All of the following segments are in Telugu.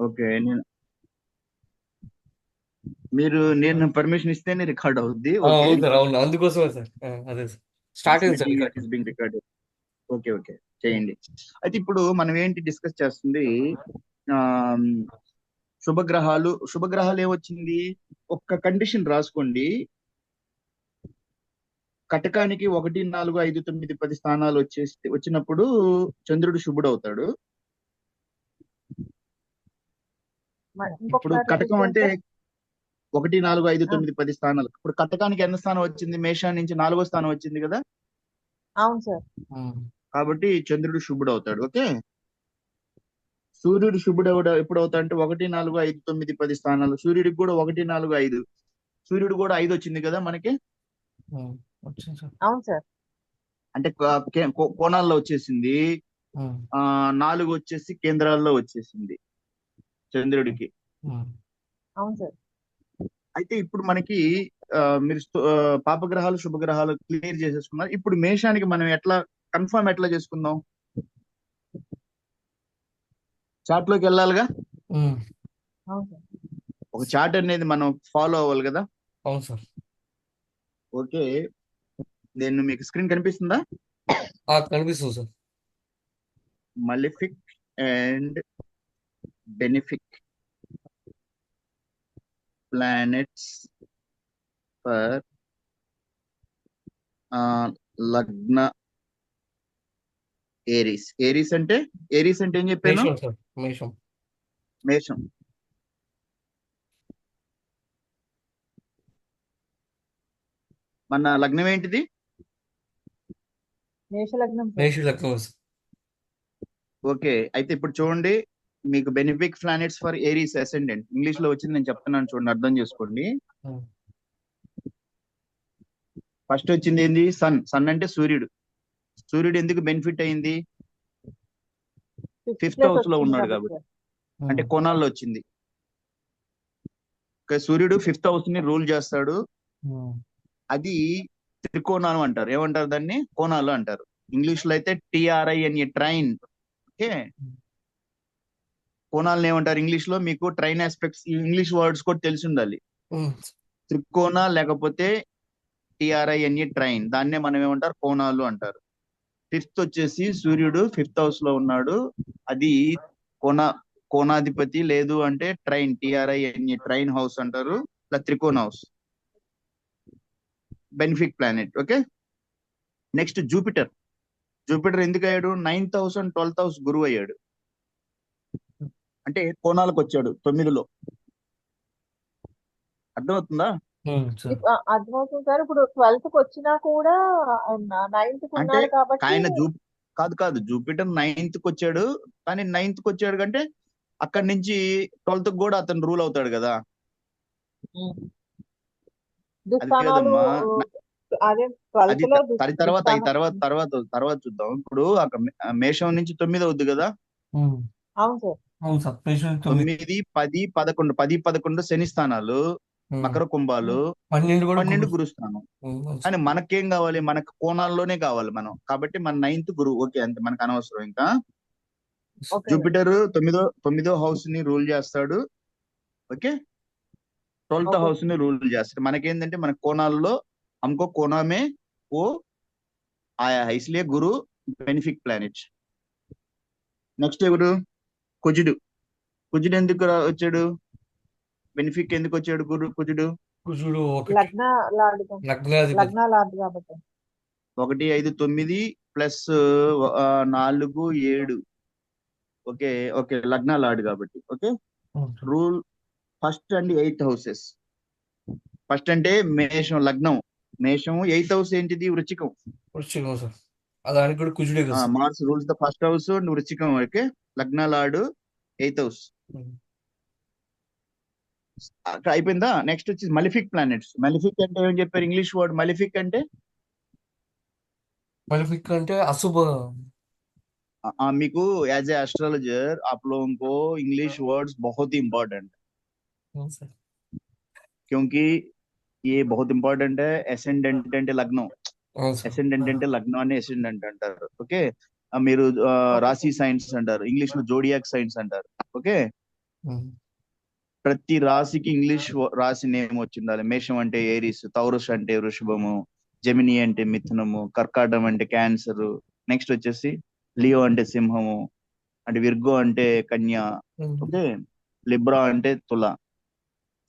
ఓకే. నేను పర్మిషన్ ఇస్తేనే రికార్డ్ అవుద్ది. ఓకే. అవును సార్, అవును, అందుకోసమే సార్. అదే సార్, స్టార్ట్ దిస్ అయింది sir meeting it record. Is being recorded. Okay. Okay. చేయండి. అయితే ఇప్పుడు మనం ఏంటి డిస్కస్ చేస్తుంది? ఆ శుభగ్రహాలు ఏమొచ్చింది? ఒక్క కండిషన్ రాసుకోండి. కటకానికి 1, 4, 5, 9, 10 స్థానాలు వచ్చినప్పుడు చంద్రుడు శుభుడు అవుతాడు. ఇప్పుడు ఇంకొకసారి రిపీట్ కటకం చేయండి అంటే సార్. 1, 4, 5, ఆ, 9, 10 స్థానాలు. ఇప్పుడు కటకానికి ఎన్న స్థానం వచ్చింది? మేషాన్ని నుంచి 4వ స్థానం వచ్చింది కదా. అవును సార్. కాబట్టి చంద్రుడు శుభుడు అవుతాడు. ఓకే. సూర్యుడు శుభుడు ఎప్పుడు అవుతాడు అంటే 1, 4, 5, 9, 10 స్థానాలు. సూర్యుడికి కూడా 1, 4, 5. సూర్యుడు కూడా 5 వచ్చింది కదా మనకి. వచ్చింది సార్. అవును సార్. అంటే కోణాల్లో వచ్చేసింది. 4 వచ్చేసి కేంద్రాల్లో వచ్చేసింది చంద్రుడికి. అవును సార్. అయితే ఇప్పుడు మనకి మీరు పాపగ్రహాలు శుభగ్రహాలు క్లియర్ చేసేసుకున్నారు. ఇప్పుడు మేషానికి మనం ఎట్లా చేసుకుందాం? చార్ట్ లోకి వెళ్ళాలిగా. అవును సార్. ఒక చార్ట్ అనేది మనం ఫాలో అవ్వాలి కదా. అవును సార్. ఓకే. నేను మీకు స్క్రీన్ కనిపిస్తుందా? కనిపిస్తుంది sir. మలిఫిక్ and benefic planets for లగ్న ఏరీస్. ఏరీస్ అంటే ఏం చెప్పాను? మేషం సార్, మేషం. మేషం. మన లగ్నం ఏంటిది? మేషలగ్నం సార్. మేష లగ్నం సార్. ఓకే. అయితే ఇప్పుడు చూడండి, మీకు benefic planets for Aries ascendant English లో వచ్చింది, నేను చెప్తున్నాను చూడండి, అర్థం చేసుకోండి. ఫస్ట్ వచ్చింది ఏంది? సన్ అంటే సూర్యుడు. సూర్యుడు ఎందుకు బెనిఫిట్ అయింది? ఫిఫ్త్ ఫిఫ్త్ ప్లేస్ హౌస్ లో వచ్చింది ఉన్నాడు కాబట్టి కాబట్టి. సార్. అంటే కోణాల్లో వచ్చింది. సూర్యుడు ఫిఫ్త్ హౌస్ ని రూల్ చేస్తాడు. అది త్రికోణాలు అంటారు. ఏమంటారు దాన్ని? కోణాలు అంటారు. ఇంగ్లీష్ లో అయితే TRINE, ట్రైన్. ఓకే. కోణాలను ఏమంటారు ఇంగ్లీష్ లో? మీకు ట్రైన్ ఆస్పెక్ట్స్ ఇంగ్లీష్ వర్డ్స్ కూడా తెలిసి ఉండాలి. త్రికోణ లేకపోతే TRINE, ట్రైన్. దాన్నే మనం ఏమంటారు? కోణాలు అంటారు. ఫిఫ్త్ వచ్చేసి సూర్యుడు ఫిఫ్త్ హౌస్ లో ఉన్నాడు. అది కోణ కోణాధిపతి, లేదు అంటే TRINE, ట్రైన్ హౌస్ అంటారు. త్రికోణ house, benefic planet. Okay. Next Jupiter. Jupiter ఎందుకు అయ్యాడు? 9th house and 12th house గురువు అయ్యాడు. అంటే కోణాలకు వచ్చాడు 9లో. అర్థమవుతుందా? అర్థమవుతుంది సార్. ఇప్పుడు 12th కి వచ్చినా కూడా 9th కి అంటే ఉన్నాడు కాబట్టి. ఆయన కాదు, జూపిటర్ 9th కి వచ్చాడు. కానీ 9th కి వచ్చాడు కంటే అక్కడి నుంచి 12th కి కూడా అతను రూల్ అవుతాడు కదా. అది దుస్థానాలు లేదమ్మా. అదే అది 12th లో తర్వాత దుస్థానం. తర్వాత చూద్దాం. ఇప్పుడు మేషం నుంచి 9 అవుద్ది కదా. అవును సార్. అవును సార్, మేషం 9. 9, 10, 11 శని స్థానాలు. మకర కుంభాలు. 12 కూడా 12 గురు. గురుస్థానం. అవును కానీ సార్. మనకేం కావాలి? మనకు కోణాల్లోనే కావాలి మనం. కాబట్టి మన 9th గురువు. ఓకే, అంతే, మనకు అనవసరం ఇంకా. ఓకే. జూపిటర్ తొమ్మిదో హౌస్ ని రూల్ చేస్తాడు. ఓకే. 12th okay. హౌస్ ని రూల్ చేస్తాడు. మనకేంటంటే మన కోణాల్లో हमको कोना में वो आया है, इसलिए गुरु बेनिफिक प्लैनेट. నెక్స్ట్ ఎవరు? కుజుడు. కుజుడు ఎందుకు వచ్చాడు? బెనిఫిక్ ఎందుకు వచ్చాడు కుజుడు? కుజుడు ఒకటి. లగ్నాలాడు లగ్నాధిపతి. లగ్నాలాడు కాబట్టి. 1, 5, 9 ప్లస్ 4, 7. ఓకే. ఓకే, లగ్నాలు ఆడు కాబట్టి. Okay. Rule first and 8th houses. First అంటే మేషం లగ్నం. మేషం. 8th హౌస్ ఏంటిది? వృచ్చికం. వృశ్చికం సార్. దానికి కూడా కుజుడే కదా sir. Mars rules the first house and వృచ్చికం. ఓకే. లగ్నాలు ఆడు 8th హౌస్. అక్కడ అయిపోయిందా? నెక్స్ట్ వచ్చి మలిఫిక్ ప్లానెట్స్. మలిఫిక్ అంటే ఏం చెప్పారు ఇంగ్లీష్ వర్డ్? మలిఫిక్ అంటే మలిఫిక్ అంటే అశుభ. మీకు యాజ్ ए एस्ट्रोलॉजर आप लोगों को इंग्लिश वर्ड्स बहुत ही इम्पोर्टेंट, అవును సార్. क्योंकि ये बहुत इंपॉर्टेंट है. అసెండెంట్ అంటే లగ్నం. అవును సార్. అసెండెంట్ అంటే లగ్నం అని అసెండెంట్ అంటారు. ఓకే. మీరు ఓకే రాశి సార్. సైన్స్ అంటారు. ఇంగ్లీష్ లో జోడియాక్ సైన్స్ అంటారు. ఓకే. ఉమ్, ప్రతి రాశికి ఇంగ్లీష్ రాశి నేమ్ వచ్చి ఉండాలి. మేషం అంటే ఏరిస్, తౌరస్ అంటే వృషభము, జెమిని అంటే మిథునము, కర్కాటం అంటే క్యాన్సర్, నెక్స్ట్ వచ్చేసి లియో అంటే సింహము, అంటే విర్గో అంటే కన్య, ఉమ్, ఓకే, లిబ్రా అంటే తుల,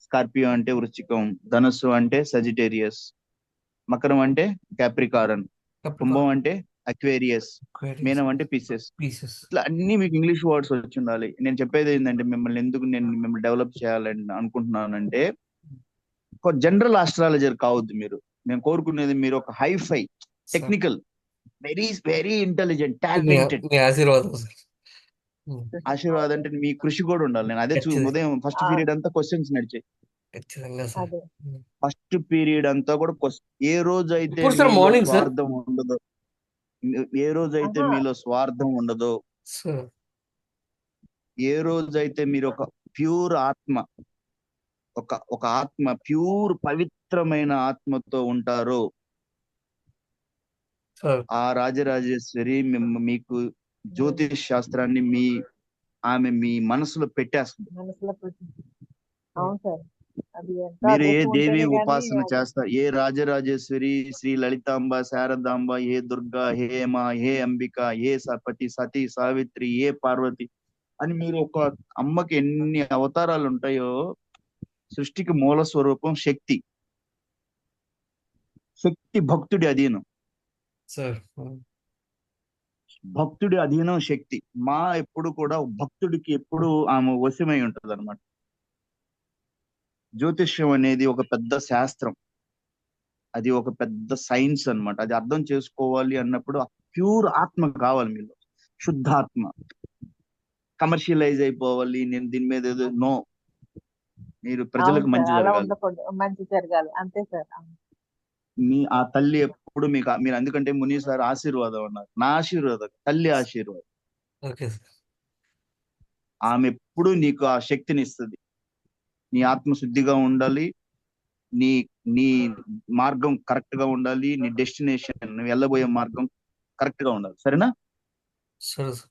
స్కార్పియో అంటే వృశ్చికం, ధనుస్సు అంటే సజిటేరియస్, మకరం అంటే క్యాప్రికారన్, కుంభం కప్రికాన్, అంటే అక్వేరియస్, క్వేరీస్, మీనం అంటే పిసెస్. పీసెస్. ఇట్లా అన్ని మీకు ఇంగ్లీష్ వర్డ్స్ వచ్చి ఉండాలి. నేను చెప్పేది ఏంటంటే నేను మిమ్మల్ని డెవలప్ చేయాలని అనుకుంటున్నానంటే ఒక జనరల్ ఆస్ట్రాలజర్ కావద్దు మీరు. నేను కోరుకునేది మీరు ఒక hi fi sir technical, very very intelligent మీ టాలెంటెడ్. మీ ఆశీర్వాదం సార్. ఉమ్, ఆశీర్వాదం అంటే మీ కృషి కూడా ఉండాలి. నేను అదే ఖచ్చితంగా ఉదయం ఫస్ట్ ఆ, పీరియడ్ అంతా క్వశ్చన్స్ నడిచాయి. ఖచ్చితంగా సార్. అదే ఉమ్. ఫస్ట్ పీరియడ్ అంతా కూడా ఏ రోజైతే ఇప్పుడు సార్ మీలో మార్నింగ్ సార్. స్వార్థం ఉండదో, ఏ రోజైతే ఆహా మీలో స్వార్థం ఉండదో, సార్ ఏ రోజైతే మీరు ఒక ప్యూర్ ఆత్మ, ఒక ఆత్మ ప్యూర్ పవిత్రమైన ఆత్మతో ఉంటారో, సార్ ఆ రాజరాజేశ్వరి మీకు జ్యోతిష్ శాస్త్రాన్ని ఆమె మీ మనసులో పెట్టేస్తుంది. మనసులో అవును సార్, అది ఎంతో మీరు ఏ అదృష్టం దేవి ఉంటేనే గానీ ఉపాసన అది. చేస్తారు, ఏ రాజరాజేశ్వరి, శ్రీ లలితాంబ, శారదాంబ, ఏ దుర్గా, హేమ, హే అంబిక, ఏ సపతి, సతీ, సావిత్రి, ఏ పార్వతి అని మీరు ఒక అమ్మకి ఎన్ని అవతారాలు ఉంటాయో, సృష్టికి మూల స్వరూపం శక్తి. శక్తి భక్తుడి అధీనం, సార్. ఉమ్, భక్తుడి అధీనం శక్తి. ఎప్పుడు కూడా భక్తుడికి ఎప్పుడు ఆమె వశమై ఉంటది అనమాట. జ్యోతిష్యం అనేది ఒక పెద్ద శాస్త్రం, అది ఒక పెద్ద సైన్స్ అన్నమాట. అది అర్థం చేసుకోవాలి అన్నప్పుడు ప్యూర్ ఆత్మ కావాలి మీలో, శుద్ధాత్మ. కమర్షియలైజ్ అయిపోవాలి, నేను దీని మీద ఏదో నో. మీరు అవును ప్రజలకు సార్, మంచి అలా జరగాలి. ఉండకూడదు, మంచి జరగాలి అంతే సార్. ఆ తల్లి ఎప్పుడు మీరు అందుకంటే ముని సార్ ఆశీర్వాదం అన్నారు. నా ఆశీర్వాదం తల్లి ఆశీర్వాదం. Okay sir. ఆమె ఎప్పుడు నీకు ఆ శక్తిని ఇస్తుంది. నీ ఆత్మ శుద్ధిగా ఉండాలి, నీ నీ మార్గం కరెక్ట్ గా ఉండాలి, నీ డెస్టినేషన్ నువ్వు వెళ్ళబోయే మార్గం కరెక్ట్ గా ఉండాలి. సరేనా? సరే సార్.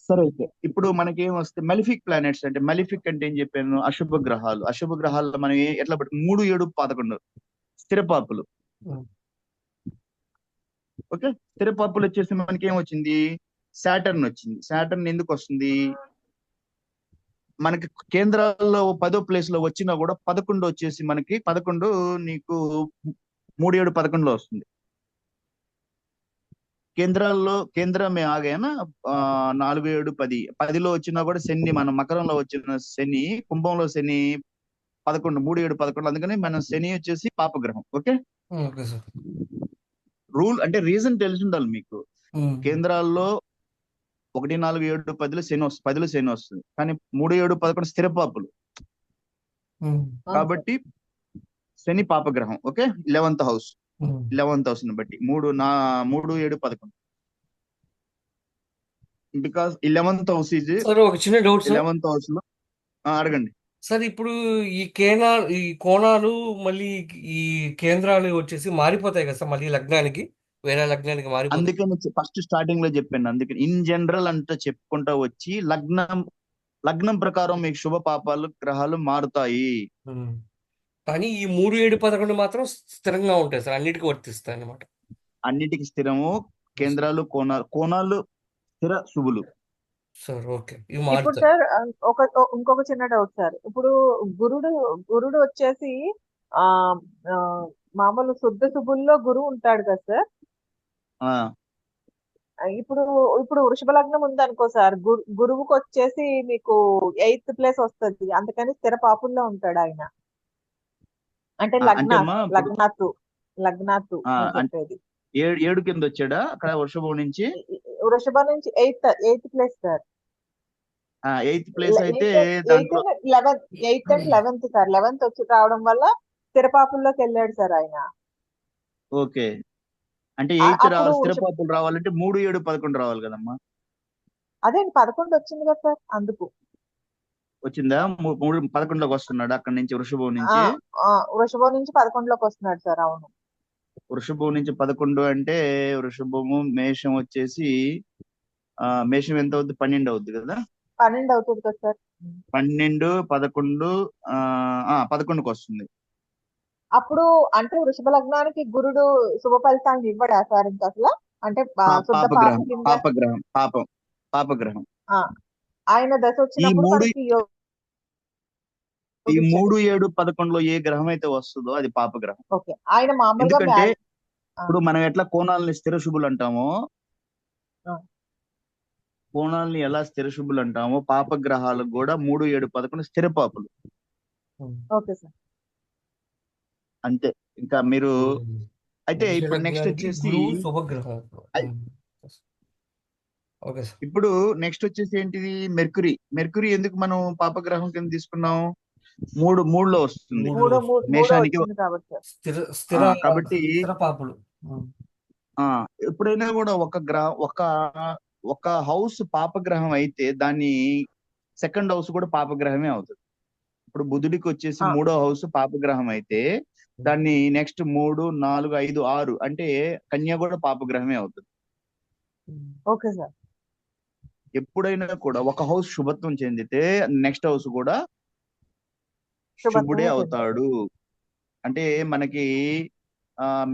సరే, అయితే ఇప్పుడు మనకి ఏం వస్తే మెలిఫిక్ ప్లానెట్స్ అంటే, మెలిఫిక్ అంటే ఏం చెప్పాను, అశుభ గ్రహాలు. అశుభ గ్రహాల్లో మనం ఎట్లా పట్టు 3, 7, 11 స్థిరపాపులు. ఉమ్, ఓకే, స్థిరపాపులు వచ్చేసి మనకి ఏం వచ్చింది, సాటర్న్ వచ్చింది. సాటర్న్ ఎందుకు వస్తుంది మనకి, కేంద్రాల్లో 10వ ప్లేస్ లో వచ్చినా కూడా 11 వచ్చేసి మనకి 11 నీకు 3, 7, 11లో వస్తుంది. కేంద్రమే ఆగేనా 4, 7, 10. 10లో వచ్చినా కూడా శని, మన మకరంలో వచ్చిన శని, కుంభంలో శని 11, 3, 7, 11. అందుకని మన శని వచ్చేసి పాపగ్రహం. Okay, okay sir. రూల్ అంటే రీజన్ తెలిసి ఉండాలి మీకు. ఉమ్, కేంద్రాల్లో 1, 4, 7, 10లో శని వస్తుంది, 10లో శని వస్తుంది. కానీ 3, 7, 11 స్థిరపాపులు ఉమ్, అవును సార్. కాబట్టి శని పాపగ్రహం. ఓకే, 11th హౌస్, ఉమ్. 11th హౌస్ ని బట్టి 3, 7, 11. Because 11th house is sir ఒక చిన్న డౌట్ సార్. 11th హౌస్ లో అడగండి. సార్ ఇప్పుడు ఈ కోణాలు మళ్ళీ ఈ కేంద్రాలు వచ్చేసి మారిపోతాయి కదా సార్, మళ్ళీ లగ్నానికి వేరే లగ్నానికి మారిపోతాయి. అందుకని ఫస్ట్ స్టార్టింగ్ లో చెప్పాను. అందుకని ఇన్ జనరల్ అంతా చెప్పుకుంటా వచ్చి లగ్నం ప్రకారం మీకు శుభ పాపాలు గ్రహాలు మారుతాయి. ఉమ్. కానీ ఈ 3, 7, 11 మాత్రం స్థిరంగా ఉంటాయి సార్, అన్నిటికీ వర్తిస్తాయి అన్నమాట. అన్నిటికి స్థిరము. కేంద్రాలు, కోణాలు స్థిర శుభులు. సార్ ఓకే, ఇవి ఇప్పుడు మారుతాయి. సార్ ఇంకొక చిన్న డౌట్ సార్. ఇప్పుడు గురుడు గురుడు వచ్చేసి ఆ ఆ, మామూలు శుద్ధ శుభుల్లో గురువు ఉంటాడు కదా సార్. ఆ ఇప్పుడు ఇప్పుడు వృషభ లగ్నం ఉంది అనుకో సార్, గురువుకి వచ్చేసి మీకు 8th ప్లేస్ వస్తుంది, అందుకని స్థిర పాపుల్లో ఉంటాడు ఆయన. అంటే అంటే అమ్మా ఇప్పుడు లగ్నాతు లగ్నాతు ఆ, నేను అంటే చెప్పేది. 7 కింద వచ్చాడా అక్కడ వృషభం నుంచి? వృషభ నుంచి eighth place sir. 8th place అయితే ఎయిత్ దాంట్లో 8th and 11th sir. 11th వచ్చి రావడం వల్ల స్థిరపాపుల్లోకి వెళ్ళాడు సార్ ఆయన. ఓకే, అంటే 8th అప్పుడు స్థిరపాపులు రావాలంటే 3, 7, 11 రావాలి కదమ్మా. అదే 11 వచ్చింది కదా సార్, అందుకు. వచ్చిందా? 3, 11లోకి వస్తున్నాడు అక్కడ నుంచి, వృషభం ఆ నుంచి. వృషభం నుంచి 11లోకి వస్తున్నాడు సార్. అవును. వృషభం నుంచి 11 అంటే వృషభము, మేషం వచ్చేసి మేషం ఎంత అవుద్ది, 12 అవుద్ది కదా. 12 అవుతుంది కదా సార్. 12, 11, 11కి వస్తుంది. అప్పుడు అంటే వృషభ లగ్నానికి గురుడు శుభ ఫలితాన్ని ఇవ్వడా సార్ ఇంకా అసలు? అంటే శుద్ధ పాప పాపగ్రహం కింద. పాపగ్రహం పాపగ్రహం. ఆ, ఆయన దశ ఈ వచ్చినప్పుడు 3 మనకి ఈ యోగించడు. 3, 7, 11లో ఏ గ్రహం అయితే వస్తుందో అది పాపగ్రహం. ఓకే, ఆయన మామూలుగా ఎందుకంటే ఆ, ఇప్పుడు మనం ఎట్లా కోణాలని స్థిర శుభులు అంటామో, ఆ, కోణాలని ఎలా స్థిర శుభులు అంటామో పాపగ్రహాలకు కూడా 3, 7, 11 స్థిర పాపులు. Okay sir. అంతే. ఇంకా మీరు అయితే మేష ఇప్పుడు నెక్స్ట్ లగ్నానికి వచ్చేసి గురువు శుభగ్రహం. ఐ- ఓకే సార్. ఇప్పుడు నెక్స్ట్ వచ్చేసి ఏంటిది? మెర్కురీ ఎందుకు మనం పాపగ్రహం కింద తీసుకున్నాం? మూడులో వస్తుంది మూడులో మూడో మేషానికి. వచ్చింది కాబట్టి సార్. స్థిర స్థిర కాబట్టి స్థిర పాపులు. ఎప్పుడైనా కూడా ఒక హౌస్ పాపగ్రహం అయితే దాన్ని సెకండ్ హౌస్ కూడా పాపగ్రహమే అవుతుంది. ఇప్పుడు బుధుడికి వచ్చేసి ఆ, 3వ హౌస్ పాపగ్రహం అయితే దాన్ని నెక్స్ట్ 3, 4, 5, 6 అంటే కన్య కూడా పాపగ్రహమే అవుతుంది. Okay sir. ఎప్పుడైనా కూడా ఒక హౌస్ శుభత్వం చెందితే నెక్స్ట్ హౌస్ కూడా శుభుడే శుభత్వమే చెందుతుంది. అవుతాడు. అంటే మనకి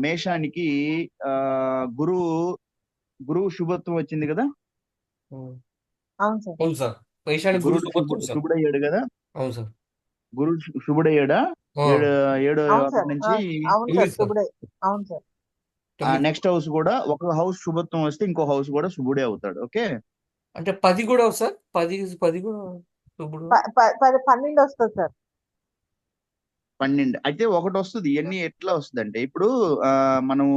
మేషానికి గురువు శుభత్వం వచ్చింది కదా, అవును సార్. అవును సార్. మేషానికి గురు గురుడు శుభత్వం సార్. శుభుడయ్యాడు కదా, అవును సార్. గురుడు శుభుడయ్యాడా? ఏడు అవును అక్కడి సార్. నుంచి అవును సార్, ఇంగ్లీష్ సార్. శుభుడే. అవును సార్. నెక్స్ట్ హౌస్ కూడా ఒక హౌస్ శుభత్వం వస్తే ఇంకో హౌస్ కూడా శుభుడే అవుతాడు. ఓకే. అంటే 10 కూడా సార్. 10 కూడా శుభుడు. 12 వస్తుంది సార్. 12 అయితే ఒకటి వస్తుంది. ఇవన్నీ ఎట్లా వస్తుంది అంటే ఇప్పుడు మనము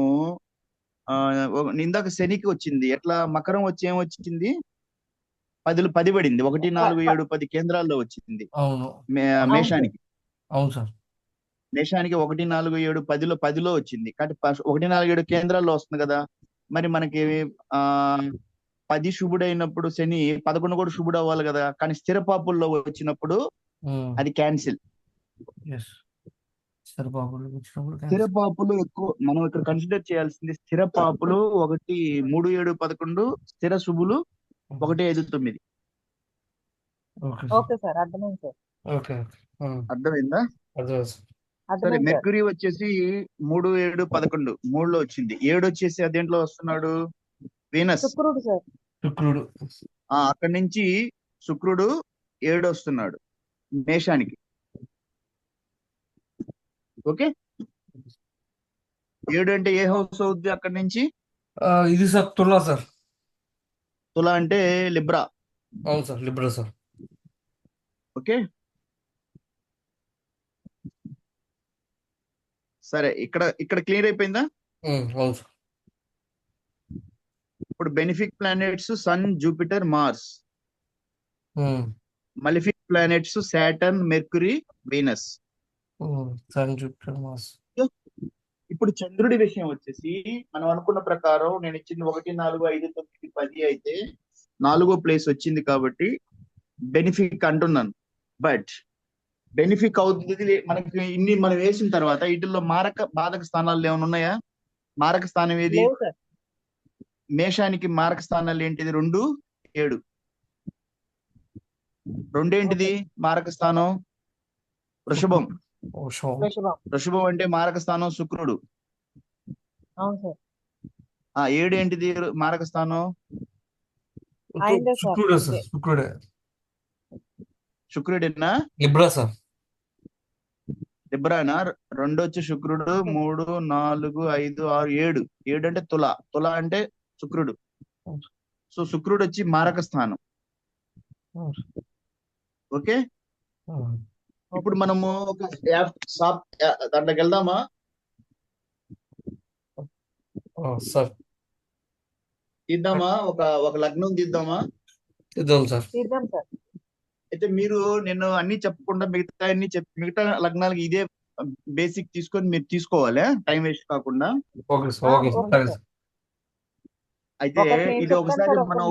ఇందాక శనికి వచ్చింది ఎట్లా, మకరం వచ్చి ఏమొచ్చింది? 10 పడింది. 1, 4, 7, 10 కేంద్రాల్లో వచ్చింది అవును. అవును సార్. మేషానికి. అవును సార్. మేషానికి 1, 4, 7, 10లో వచ్చింది. కాబట్టి 1, 4, 7 కేంద్రాల్లో వస్తుంది కదా. మరి మనకి ఆ 10 శుభుడైనప్పుడు శని 11 కూడా శుభుడు అవ్వాలి కదా. కానీ స్థిర పాపుల్లో వచ్చినప్పుడు అది క్యాన్సిల్. ఎస్. స్థిర పాపులు వచ్చినప్పుడు స్థిర పాపులు ఎక్కువ మనం ఇక్కడ కన్సిడర్ చేయాల్సింది. స్థిర పాపులు 1, 3, 7, 11, స్థిర శుభులు 1, 5, 9. Okay sir. ఓకే సార్, అర్థమైంది సార్. ఓకే. అర్థమైందా? అర్థమైంది సార్. సరే, అర్థమైంది సార్. మెర్క్యూరీ వచ్చేసి 3, 7, 11 3లో వచ్చింది. 7 వచ్చేసి అదేంట్లో వస్తున్నాడు? వీనస్. శుక్రుడు సార్. శుక్రుడు. అక్కడి నుంచి శుక్రుడు 7 వస్తున్నాడు మేషానికి. ఓకే. 7 అంటే ఏ హౌస్ అవుద్ది అక్కడి నుంచి? ఇది సార్ తులా సార్. తుల అంటే లిబ్రా. అవును సార్, లిబ్రా సార్. ఓకే. సరే, ఇక్కడ క్లియర్ అయిపోయిందా? అవును సార్. ఇప్పుడు benefic planets Sun, Jupiter, Mars. Malefic planets Saturn, Mercury, Venus. Sun, Jupiter, Mars. ఇప్పుడు చంద్రుడి విషయం వచ్చేసి మనం అనుకున్న ప్రకారం నేను ఇచ్చింది 1, 4, 5, 9, 10 అయితే 4వ ప్లేస్ వచ్చింది కాబట్టి బెనిఫిక్ అంటున్నాను. బట్ బెనిఫిక్ అవుతుంది మనకి ఇన్ని మనం వేసిన తర్వాత వీటిల్లో మారక బాధక స్థానాలు ఏమైనా ఉన్నాయా? మారక స్థానం ఏది? లేవు సార్. మేషానికి మారక స్థానాలు ఏంటిది? 2, 7. 2 ఏంటిది మారక స్థానం? వృషభం. వృషభం. వృషభం అంటే మారక స్థానం శుక్రుడు. అవును సార్. 7 ఏంటిది మారక స్థానం? అయిందే సార్. శుక్రుడే అంతే. సార్. శుక్రుడే. శుక్రుడేనా? Libra sir. లిబ్రానా? 2 వచ్చి శుక్రుడు, 3, 4, 5, 6, 7. 7 అంటే తుల అంటే శుక్రుడు. సో శుక్రుడు వచ్చి మారక స్థానం. ఓకే. ఇప్పుడు మనము ఒక దాంట్లోకి వెళ్దామా సార్? తీద్దామా? ఒక లగ్నం తీద్దామా? చూద్దాం సార్. తీద్దాం సార్. అయితే మీరు నేను అన్ని చెప్పకుండా మిగతా లగ్నాలకి ఇదే బేసిక్ తీసుకొని మీరు తీసుకోవాలి, టైం వేస్ట్ కాకుండా. Okay sir. Okay sir. Okay సరే సార్. సార్. ఒకటి అయితే నేను ఇది చెప్తాను ఒకసారి సార్. మనం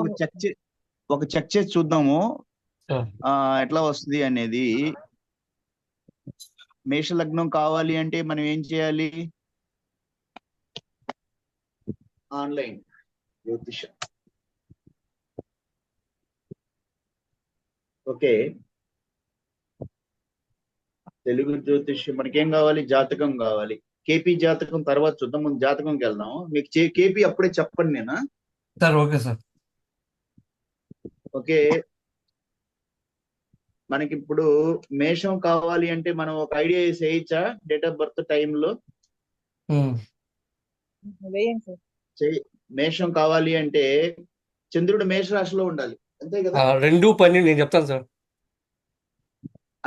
ఒక చెక్ చేసి చూద్దాము సార్. ఎట్లా వస్తుంది అనేది. మేష లగ్నం కావాలి అంటే మనం ఏం చేయాలి? ఆన్లైన్ జ్యోతిషం. ఓకే. తెలుగు జ్యోతిష్యం మనకేం కావాలి? జాతకం కావాలి. కేపీ జాతకం తర్వాత చూద్దాం, ముందు జాతకంకి వెళ్దాం. మీకు కేపీ అప్పుడే చెప్పండి నేనా? Sir okay sir. ఓకే, మనకి ఇప్పుడు మేషం కావాలి అంటే మనం ఒక ఐడియా వేయచ్చా? డేట్ ఆఫ్ బర్త్ టైంలో వేయండి సార్. మేషం కావాలి అంటే చంద్రుడు మేష రాశిలో ఉండాలి, అంతే కదా? 2-12 నేను చెప్తాను సార్.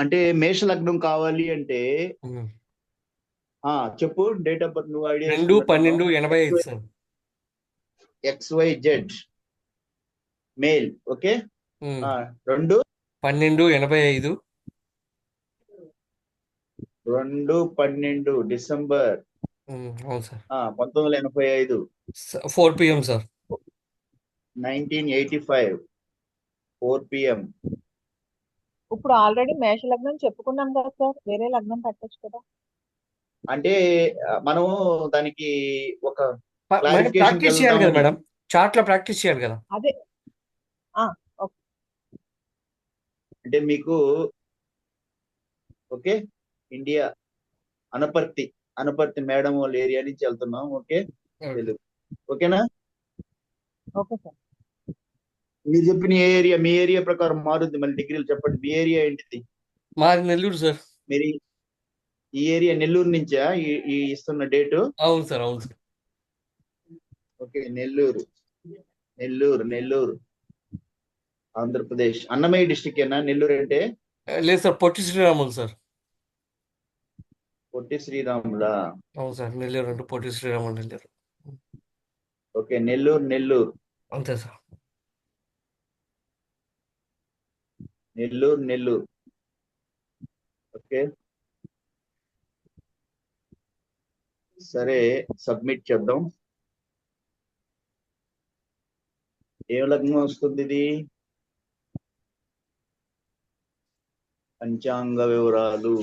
అంటే మేష లగ్నం కావాలి అంటే చెప్పు డేట్ ఆఫ్ బర్త్, నువ్వు idea 2-12-85 sir. XYZ male. Okay, 2-12-85 2/12 December అవును సార్. 1985 4 PM sir. 1985 4 PM. ఇప్పుడు ఆల్రెడీ మేష లగ్నం చెప్పుకున్నాం కదా సార్, వేరే లగ్నం పెట్టచ్చు కదా? అంటే మనం దానికి ఒక ప్రాక్టీస్ చేయాలి కదా మేడం, చార్ట్ లో ప్రాక్టీస్ చేయాలి కదా. అదే అంటే మీకు ఓకే, ఇండియా అనపర్తి మేడం వాళ్ళ ఏరియా నుంచి వెళ్తున్నాం. ఓకే, తెలుగు ఓకేనా? Okay sir. మీరు చెప్పిన ఏరియా, మీ ఏరియా ప్రకారం మారుద్ది. మళ్ళీ డిగ్రీలు చెప్పండి, మీ ఏరియా ఏంటిది? మాది నెల్లూరు సార్. మీరు ఈ ఏరియా నెల్లూరు నుంచా ఈ ఇస్తున్న డేటు? అవును సార్, అవును sir. Okay, Nellore Andhra Pradesh. Annamayya district ఏనా నెల్లూరు అంటే? లేదు సార్, పొట్టి శ్రీరాములు సార్. పొట్టి శ్రీరాములా? అవును సార్, నెల్లూరు పొట్టి శ్రీరాములు నెల్లూరు. ఓకే, నెల్లూరు అంతే సార్. నెల్లూరు. ఓకే, సరే, సబ్మిట్ చేద్దాం. ఏ లగ్నం వస్తుంది ఇది? పంచాంగ వివరాలు.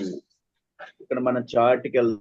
ఇక్కడ మన చార్ట్కి వెళ్దాం.